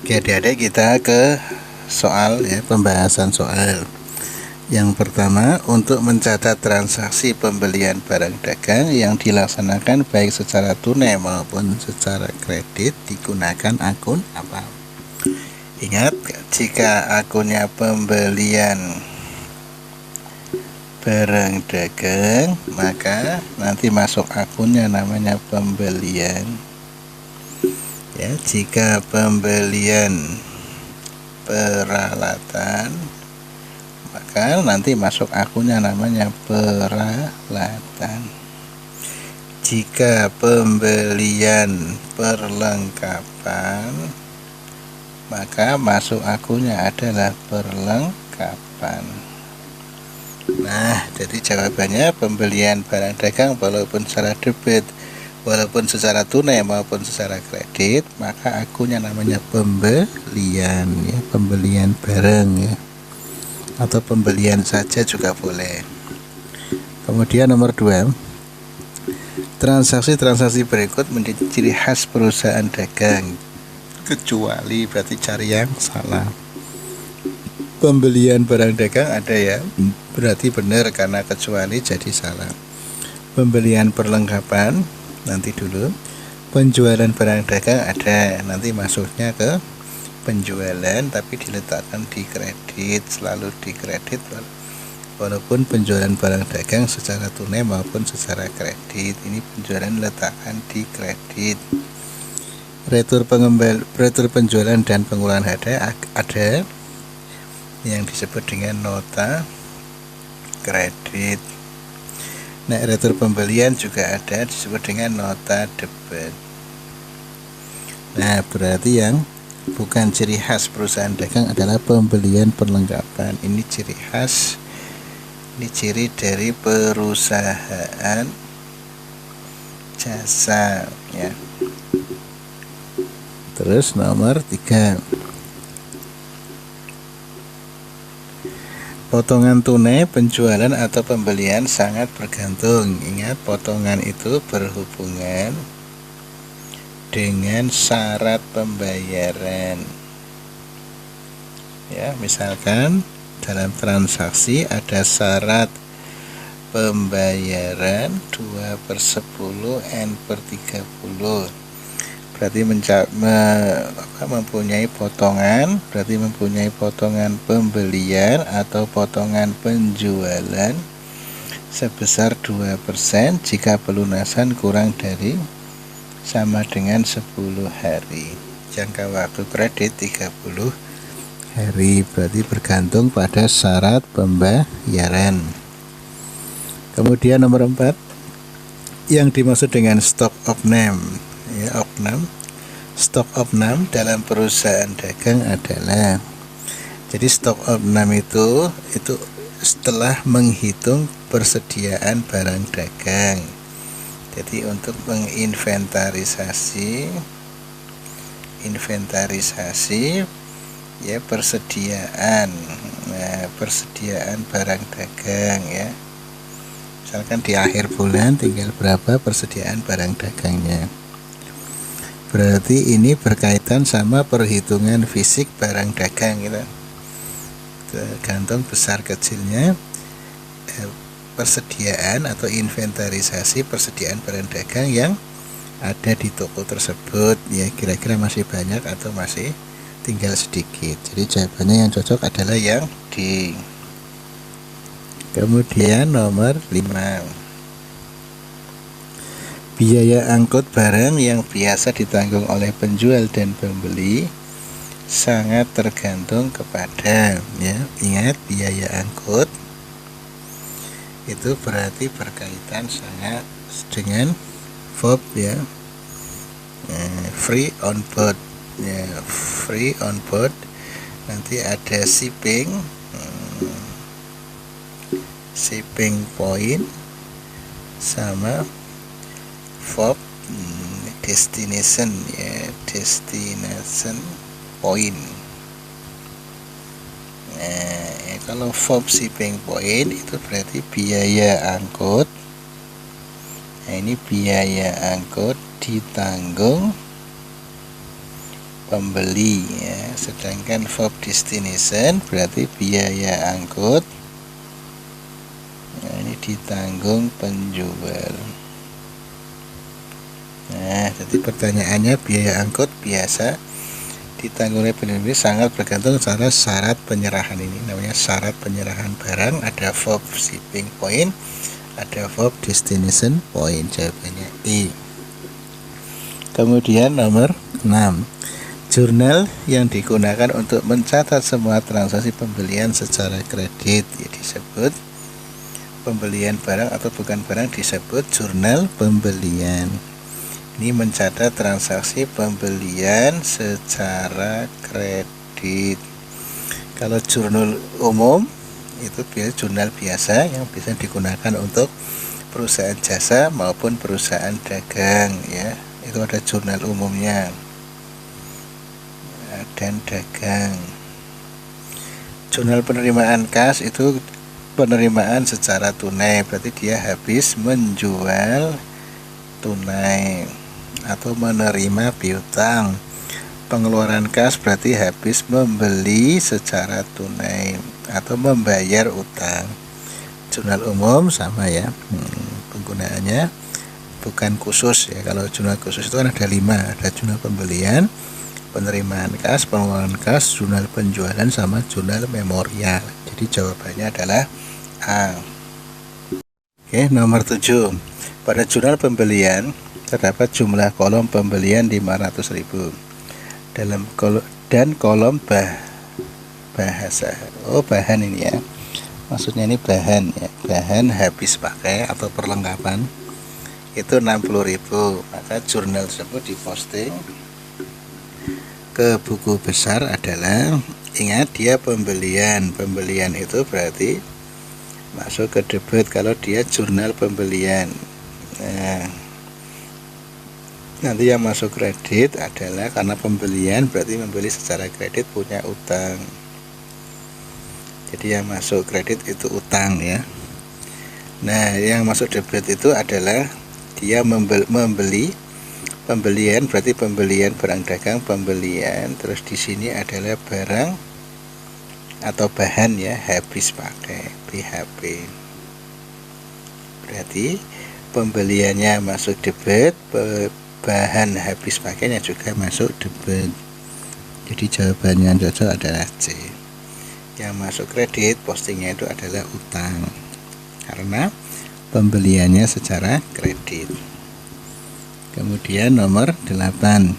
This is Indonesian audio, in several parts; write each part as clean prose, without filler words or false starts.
Oke, adik-adik, kita ke soal ya, pembahasan soal. Yang pertama, untuk mencatat transaksi pembelian barang dagang yang dilaksanakan baik secara tunai maupun secara kredit digunakan akun apa? Ingat, jika akunnya pembelian barang dagang, maka nanti masuk akunnya namanya pembelian. Ya, jika pembelian peralatan, maka nanti masuk akunnya namanya peralatan. Jika pembelian perlengkapan, maka masuk akunnya adalah perlengkapan. Nah, jadi jawabannya pembelian barang dagang walaupun secara debit, walaupun secara tunai maupun secara kredit, maka akunnya namanya pembelian ya, pembelian barang ya, atau pembelian saja juga boleh. Kemudian nomor 2, transaksi-transaksi berikut menjadi ciri khas perusahaan dagang, kecuali berarti cari yang salah. Pembelian barang dagang ada ya, berarti benar, karena kecuali jadi salah. Pembelian perlengkapan nanti dulu. Penjualan barang dagang ada, nanti masuknya ke penjualan tapi diletakkan di kredit, selalu di kredit walaupun penjualan barang dagang secara tunai maupun secara kredit. Ini penjualan letakkan di kredit. Retur penjualan dan pengulahan ada yang disebut dengan nota kredit. Nah, retur pembelian juga ada, disebut dengan nota debit. Nah, berarti yang bukan ciri khas perusahaan dagang adalah pembelian perlengkapan. Ini ciri khas, ini ciri dari perusahaan jasa ya. Terus nomor 3, potongan tunai penjualan atau pembelian sangat bergantung. Ingat, potongan itu berhubungan dengan syarat pembayaran. Ya, misalkan dalam transaksi ada syarat pembayaran 2/10 N/30. Berarti mempunyai potongan, berarti mempunyai potongan pembelian atau potongan penjualan sebesar 2% jika pelunasan kurang dari sama dengan 10 hari. Jangka waktu kredit 30 hari, berarti bergantung pada syarat pembayaran. Kemudian nomor 4, yang dimaksud dengan stock of name ya, stock of name dalam perusahaan dagang adalah, jadi stock of name itu setelah menghitung persediaan barang dagang. Jadi untuk menginventarisasi ya persediaan, persediaan barang dagang ya. Misalkan di akhir bulan tinggal berapa persediaan barang dagangnya. Berarti ini berkaitan sama perhitungan fisik barang dagang gitu. Tergantung besar kecilnya persediaan atau inventarisasi persediaan barang dagang yang ada di toko tersebut ya, kira-kira masih banyak atau masih tinggal sedikit. Jadi jawabannya yang cocok adalah yang D. Kemudian nomor 5, biaya angkut barang yang biasa ditanggung oleh penjual dan pembeli sangat tergantung kepada ya. Ingat, biaya angkut itu berarti berkaitan sangat dengan verb ya, free on board ya, free on board. Nanti ada shipping point sama verb destination ya, destination point. Nah, kalau verb shipping point itu berarti biaya angkut. Nah, ini biaya angkut ditanggung pembeli ya, sedangkan verb destination berarti biaya angkut. Nah, ini ditanggung penjual. Nah, jadi pertanyaannya biaya angkut biasa ditanggung oleh penjual sangat bergantung pada syarat penyerahan. Ini namanya syarat penyerahan barang. Ada verb shipping point, ada verb destination point. Jawabannya E. Kemudian nomor 6, jurnal yang digunakan untuk mencatat semua transaksi pembelian secara kredit ya, disebut pembelian barang atau bukan barang disebut jurnal pembelian. Ini mencatat transaksi pembelian secara kredit. Kalau jurnal umum itu jurnal biasa yang bisa digunakan untuk perusahaan jasa maupun perusahaan dagang ya. Itu ada jurnal umumnya dan dagang. Jurnal penerimaan kas itu penerimaan secara tunai, berarti dia habis menjual tunai atau menerima piutang. Pengeluaran kas berarti habis membeli secara tunai atau membayar utang. Jurnal umum sama ya, penggunaannya bukan khusus ya. Kalau jurnal khusus itu kan ada 5, ada jurnal pembelian, penerimaan kas, pengeluaran kas, jurnal penjualan, sama jurnal memorial. Jadi jawabannya adalah A. Oke, nomor 7. Pada jurnal pembelian terdapat jumlah kolom pembelian 500.000 dan kolom bahasa. Oh, bahan ini ya. Maksudnya ini bahan ya. Bahan habis pakai atau perlengkapan itu 60.000. Maka jurnal tersebut diposting ke buku besar adalah, ingat dia pembelian. Pembelian itu berarti masuk ke debit kalau dia jurnal pembelian. Nah, nanti yang masuk kredit adalah karena pembelian berarti membeli secara kredit, punya utang. Jadi yang masuk kredit itu utang ya. Nah, yang masuk debit itu adalah dia membeli. Pembelian berarti pembelian barang dagang, pembelian. Terus di sini adalah barang atau bahan ya, habis pakai, BHP. Berarti pembeliannya masuk debit, bahan habis pakainya juga masuk debit. Jadi jawabannya yang cocok adalah C. Yang masuk kredit postingnya itu adalah utang karena pembeliannya secara kredit. Kemudian nomor 8,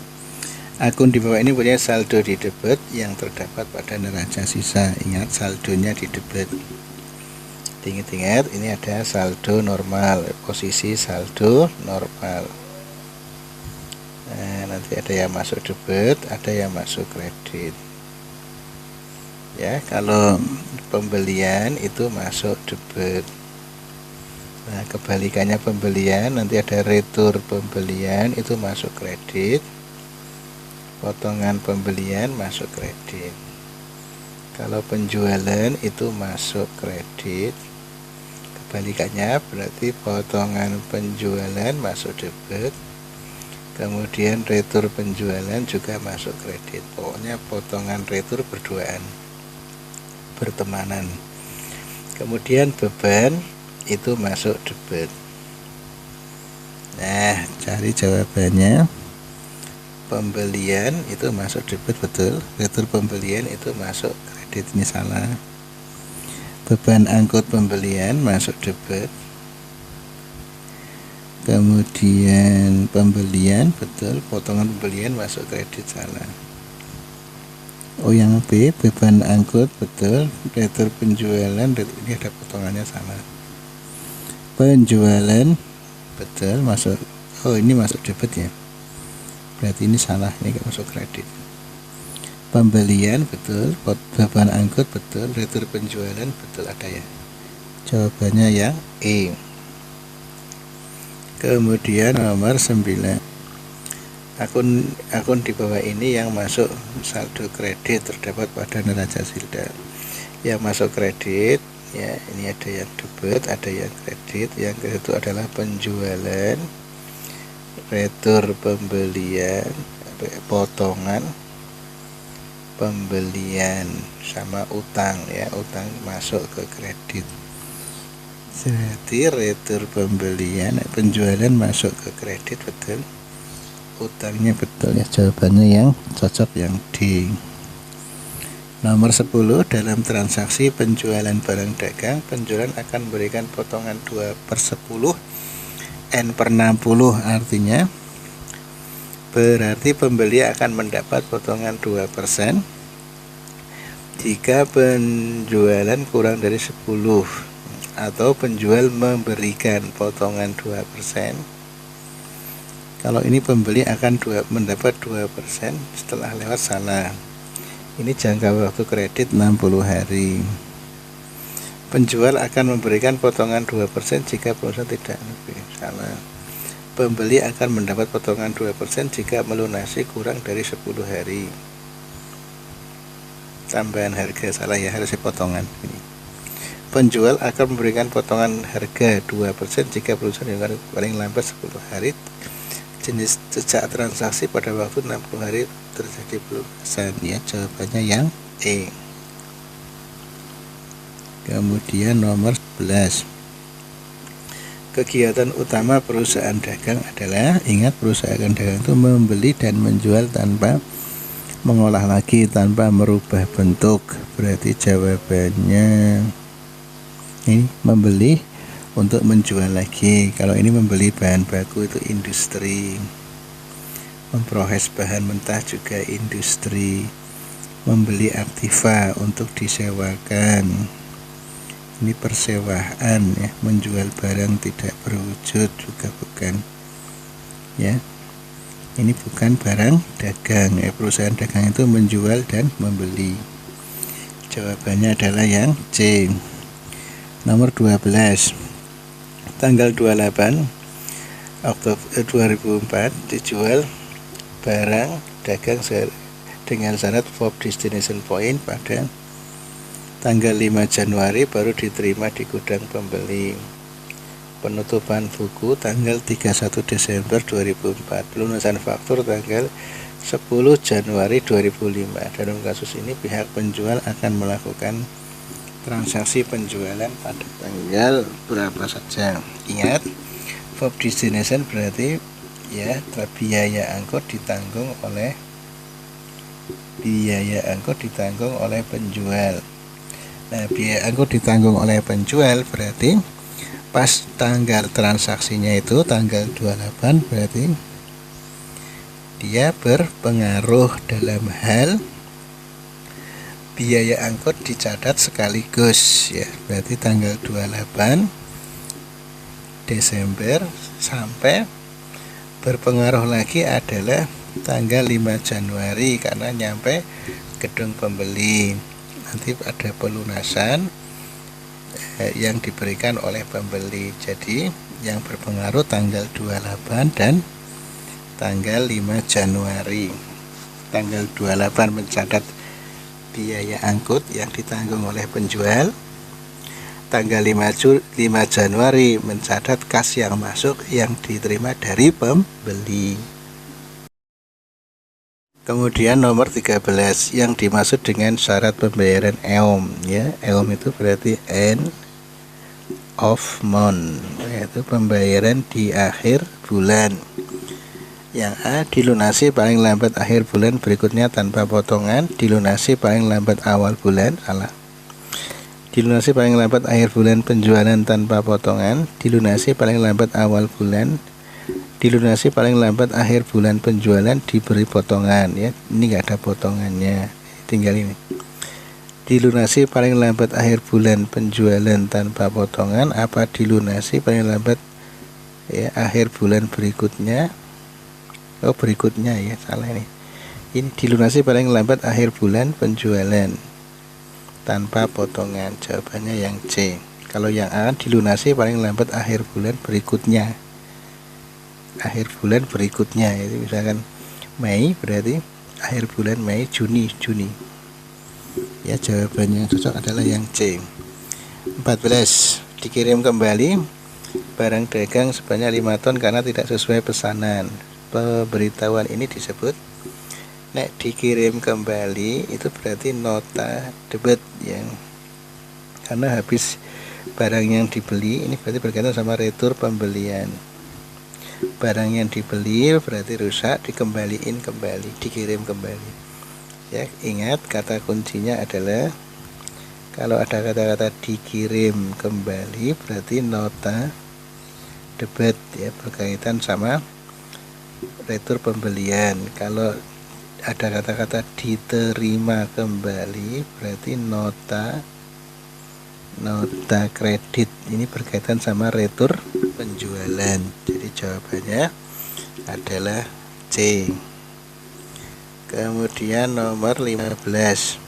akun di bawah ini punya saldo di debit yang terdapat pada neraca sisa. Ingat, saldonya di debit. Ingat, ini ada saldo normal, posisi saldo normal. Nah, nanti ada yang masuk debit, ada yang masuk kredit. Ya, kalau pembelian itu masuk debit. Nah, kebalikannya pembelian, nanti ada retur pembelian itu masuk kredit, potongan pembelian masuk kredit. Kalau penjualan itu masuk kredit, kebalikannya berarti potongan penjualan masuk debit, kemudian retur penjualan juga masuk kredit. Pokoknya potongan retur berduaan, bertemanan. Kemudian beban itu masuk debit. Nah, cari jawabannya. Pembelian itu masuk debit, betul. Retur pembelian itu masuk kredit, ini salah. Beban angkut pembelian masuk debit. Kemudian pembelian, betul. Potongan pembelian masuk kredit, salah. Oh, yang B, beban angkut, betul. Retur penjualan, ini ada potongannya, salah. Penjualan, betul, masuk. Oh, ini masuk debit ya, berarti ini salah, ini gak masuk kredit. Pembelian, betul. Beban angkut, betul. Retur penjualan, betul, ada ya. Jawabannya yang E. Kemudian nomor 9, akun di bawah ini yang masuk saldo kredit terdapat pada neraca sisa. Yang masuk kredit ya, ini ada yang debit, ada yang kredit. Yang itu adalah penjualan, retur pembelian, potongan, pembelian sama utang ya, utang masuk ke kredit. Jadi retur pembelian, penjualan masuk ke kredit betul, utangnya betul ya, jawabannya yang cocok yang D. Nomor 10, dalam transaksi penjualan barang dagang, penjualan akan memberikan potongan 2/10 N per 60, artinya berarti pembeli akan mendapat potongan 2% jika penjualan kurang dari 10, atau penjual memberikan potongan 2%. Kalau ini pembeli akan mendapat 2% setelah lewat salah. Ini jangka waktu kredit 60 hari. Penjual akan memberikan potongan 2% jika perusahaan tidak lebih, salah. Pembeli akan mendapat potongan 2% jika melunasi kurang dari 10 hari. Tambahan harga, salah ya, harusnya potongan ini. Penjual akan memberikan potongan harga 2% jika perusahaan yang paling lambat 10 hari. Jenis sejak transaksi pada waktu 60 hari terjadi pelunasan ya, jawabannya yang E. Kemudian nomor 11, kegiatan utama perusahaan dagang adalah, ingat perusahaan dagang itu membeli dan menjual tanpa mengolah lagi, tanpa merubah bentuk. Berarti jawabannya ini membeli untuk menjual lagi. Kalau ini membeli bahan baku itu industri, memproses bahan mentah juga industri, membeli aktiva untuk disewakan, ini persewaan ya, menjual barang tidak berwujud juga bukan ya, ini bukan barang dagang ya, perusahaan dagang itu menjual dan membeli. Jawabannya adalah yang C. Nomor 12, tanggal 28 Oktober 2004 dijual barang dagang dengan syarat FOB Destination Point pada tanggal 5 Januari baru diterima di gudang pembeli. Penutupan buku tanggal 31 Desember 2004, pelunasan faktur tanggal 10 Januari 2005. Dalam kasus ini pihak penjual akan melakukan transaksi penjualan pada tanggal berapa saja. Ingat, FOB Destination berarti ya, biaya angkut ditanggung oleh penjual. Nah, biaya angkut ditanggung oleh penjual berarti pas tanggal transaksinya itu tanggal 28, berarti dia berpengaruh dalam hal biaya angkut dicatat sekaligus ya, berarti tanggal 28 Desember sampai berpengaruh lagi adalah tanggal 5 Januari karena nyampe gedung pembeli. Nanti ada pelunasan yang diberikan oleh pembeli. Jadi yang berpengaruh tanggal 28 dan tanggal 5 Januari. Tanggal 28 mencatat biaya angkut yang ditanggung oleh penjual. Tanggal 5 Januari mencatat kas yang masuk yang diterima dari pembeli. Kemudian nomor 13, yang dimaksud dengan syarat pembayaran EOM ya. EOM itu berarti end of month, yaitu pembayaran di akhir bulan. Yang A, dilunasi paling lambat akhir bulan berikutnya tanpa potongan. Dilunasi paling lambat awal bulan, salah. Dilunasi paling lambat akhir bulan penjualan tanpa potongan. Dilunasi paling lambat awal bulan. Dilunasi paling lambat akhir bulan penjualan diberi potongan ya. Ini enggak ada potongannya, tinggal ini. Dilunasi paling lambat akhir bulan penjualan tanpa potongan, apa dilunasi paling lambat ya akhir bulan berikutnya. Oh, berikutnya ya, salah ini. Ini dilunasi paling lambat akhir bulan penjualan tanpa potongan. Jawabannya yang C. Kalau yang A, dilunasi paling lambat akhir bulan berikutnya. Akhir bulan berikutnya itu misalkan Mei, berarti akhir bulan Mei, Juni. Ya, jawabannya yang cocok adalah yang C. 14, dikirim kembali barang dagang sebanyak 5 ton karena tidak sesuai pesanan. Pemberitahuan ini disebut Nek dikirim kembali itu berarti nota debit ya, karena habis barang yang dibeli. Ini berarti berkaitan sama retur pembelian. Barang yang dibeli berarti rusak, dikembaliin kembali, dikirim kembali ya. Ingat kata kuncinya adalah kalau ada kata-kata dikirim kembali berarti nota debit ya, berkaitan sama retur pembelian. Kalau ada kata-kata diterima kembali berarti nota kredit, ini berkaitan sama retur penjualan. Jadi jawabannya adalah C. Kemudian nomor 15.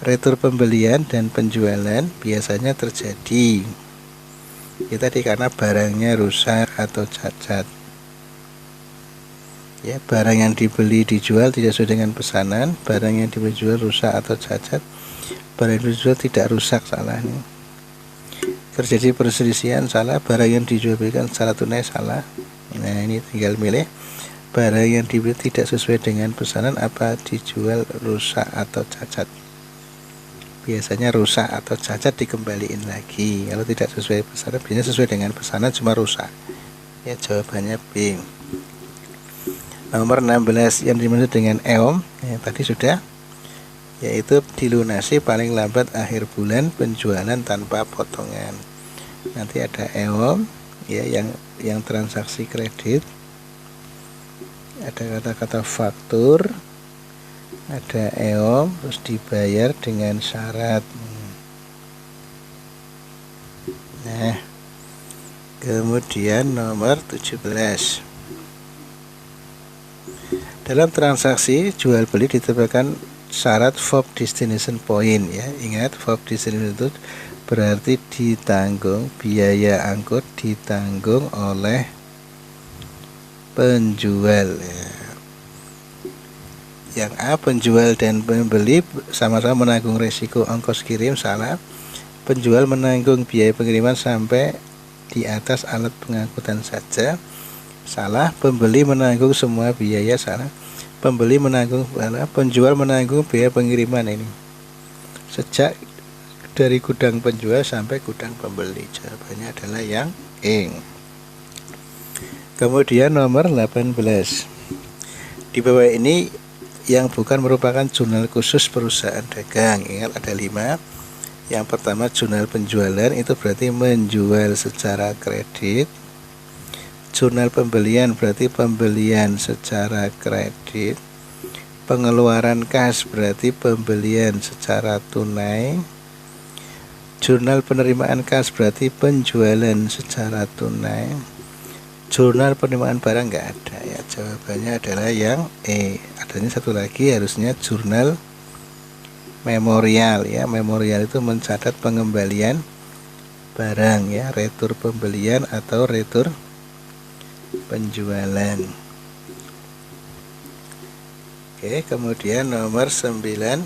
Retur pembelian dan penjualan biasanya terjadi tadi karena barangnya rusak atau cacat ya. Barang yang dibeli dijual tidak sesuai dengan pesanan, barang yang dibeli jual rusak atau cacat, barang yang dijual tidak rusak, salah nih. Terjadi perselisihan, salah. Barang yang dijual belikan secara tunai, salah. Nah ini tinggal milih barang yang dibeli tidak sesuai dengan pesanan apa dijual rusak atau cacat. Biasanya rusak atau cacat dikembaliin lagi. Kalau tidak sesuai pesanan, biasanya sesuai dengan pesanan cuma rusak ya. Jawabannya B. Nomor 16 yang dimaksud dengan EOM ya, tadi sudah, yaitu dilunasi paling lambat akhir bulan, penjualan tanpa potongan. Nanti ada EOM ya, yang transaksi kredit, ada kata-kata faktur, ada EOM, terus dibayar dengan syarat. Nah, kemudian nomor 17. Dalam transaksi jual beli diterapkan syarat FOB destination point ya. Ingat, FOB destination itu berarti ditanggung, biaya angkut ditanggung oleh penjual ya. Yang A, penjual dan pembeli sama-sama menanggung resiko ongkos kirim, salah. Penjual menanggung biaya pengiriman sampai di atas alat pengangkutan saja, salah. Pembeli menanggung semua biaya, salah. Pembeli menanggung, salah. Penjual menanggung biaya pengiriman ini sejak dari gudang penjual sampai gudang pembeli. Jawabannya adalah yang E. Kemudian nomor 18. Di bawah ini yang bukan merupakan jurnal khusus perusahaan dagang. Ingat ada 5. Yang pertama jurnal penjualan, itu berarti menjual secara kredit. Jurnal pembelian berarti pembelian secara kredit. Pengeluaran kas berarti pembelian secara tunai. Jurnal penerimaan kas berarti penjualan secara tunai. Jurnal penerimaan barang nggak ada ya. Jawabannya adalah yang E. Adanya satu lagi, harusnya jurnal memorial ya. Memorial itu mencatat pengembalian barang ya, retur pembelian atau retur penjualan. Oke, kemudian nomor 19.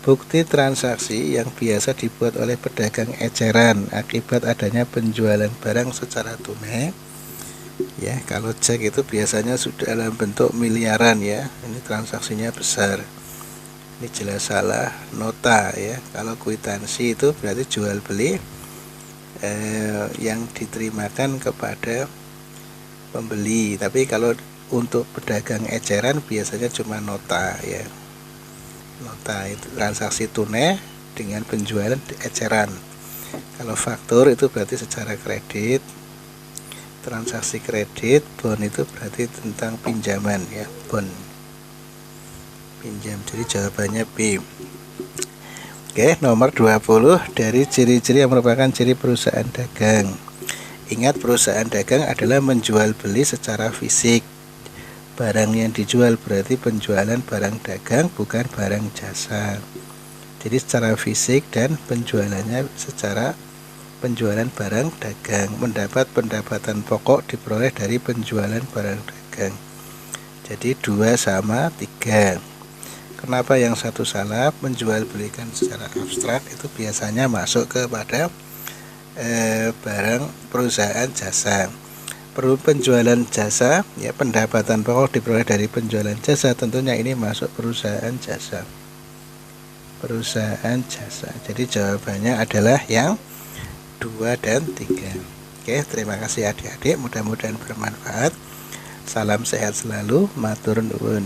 Bukti transaksi yang biasa dibuat oleh pedagang eceran akibat adanya penjualan barang secara tunai ya. Kalau cek itu biasanya sudah dalam bentuk miliaran ya, ini transaksinya besar, ini jelas salah. Nota ya, kalau kwitansi itu berarti jual beli yang diterimakan kepada pembeli. Tapi kalau untuk pedagang eceran biasanya cuma nota ya. Nota itu transaksi tunai dengan penjualan eceran. Kalau faktur itu berarti secara kredit. Transaksi kredit, bond itu berarti tentang pinjaman ya, bond pinjam. Jadi jawabannya B. Oke, nomor 20. Dari ciri-ciri yang merupakan ciri perusahaan dagang. Ingat, perusahaan dagang adalah menjual beli secara fisik. Barang yang dijual berarti penjualan barang dagang, bukan barang jasa. Jadi secara fisik dan penjualannya secara penjualan barang dagang. Mendapat pendapatan pokok diperoleh dari penjualan barang dagang. Jadi 2 sama 3. Kenapa yang satu salah? Menjual belikan secara abstrak itu biasanya masuk kepada barang perusahaan jasa. penjualan jasa, ya pendapatan pokok diperoleh dari penjualan jasa, tentunya ini masuk perusahaan jasa. Perusahaan jasa. Jadi jawabannya adalah yang 2 dan 3. Oke, terima kasih adik-adik, mudah-mudahan bermanfaat. Salam sehat selalu, matur nuwun.